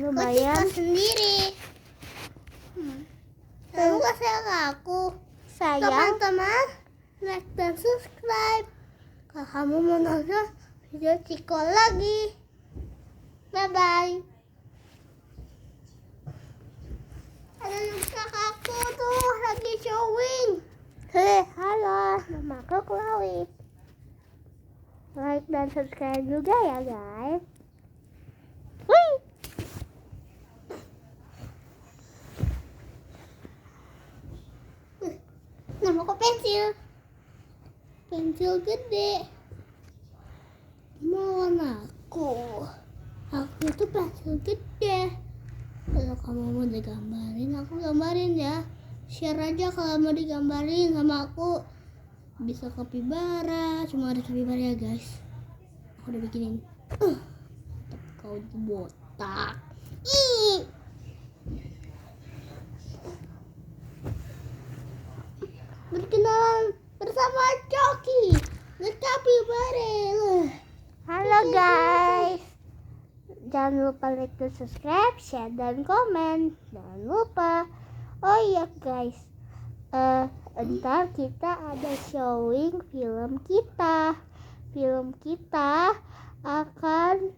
lumayan. Kok sendiri. Kamu gak sayang aku. Sayang. Teman-teman, like dan subscribe. Kalau kamu mau nonton video Ciko lagi. Bye-bye. Ada kakakku tuh lagi showing. Hei, halo, nama aku Chloe. Like dan subscribe juga ya guys. Wih. Nama aku pensil. Pensil gede. Mau aku. Aku itu pensil gede. Kalau kamu mau digambarin, aku gambarin ya. Share aja kalau mau digambarin sama aku. Bisa capybara, cuma ada capybara ya guys. Aku udah bikinin. Kau botak. Ih. Berkenalan bersama Coki, the capybara. Halo guys. Jangan lupa like dan subscribe, share dan komen. Jangan lupa. Oh iya guys. Ntar kita ada showing film kita. Film kita akan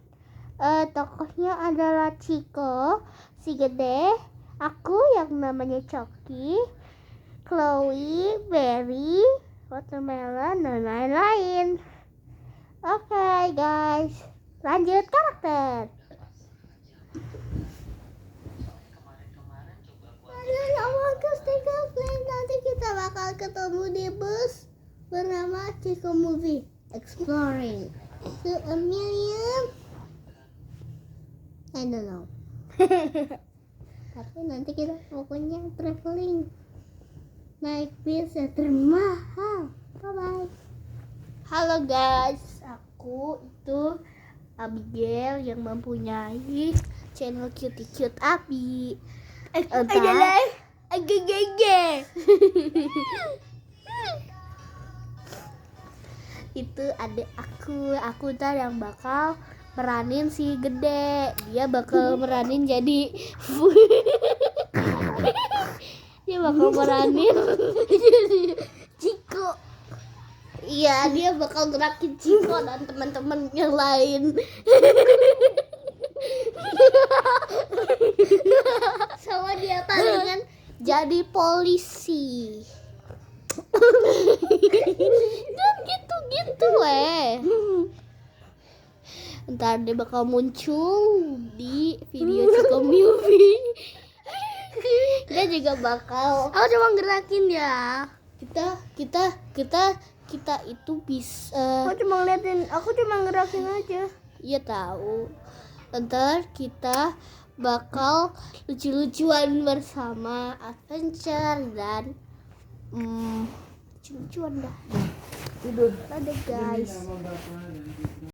tokohnya adalah Ciko, si gede, aku yang namanya Coki, Chloe, Berry, Watermelon, dan lain-lain. Oke guys, lanjut karakter. Nanti kita bakal ketemu di bus bernama Ciko Movie Exploring to a Million. I don't know. Tapi nanti kita pokoknya traveling naik bis yang termahal. Bye bye. Halo guys, aku itu Abigail yang mempunyai channel Cutie Cute Abi. Itu adik aku ntar yang bakal meranin si gede. Dia bakal meranin jadi dia bakal meranin jadi Ciko. Iya, dia bakal gerakin Ciko dan teman-teman yang lain. Sama dia tandingan Jadi polisi. Dan gitu Ntar dia bakal muncul di video Ciko Movie. Dia juga bakal. aku cuma gerakin ya. Kita itu bisa. Aku cuma ngerakin aja. Iya tahu. Ntar kita bakal lucu-lucuan bersama, adventure dan lucu-lucuan dah. Dadah guys.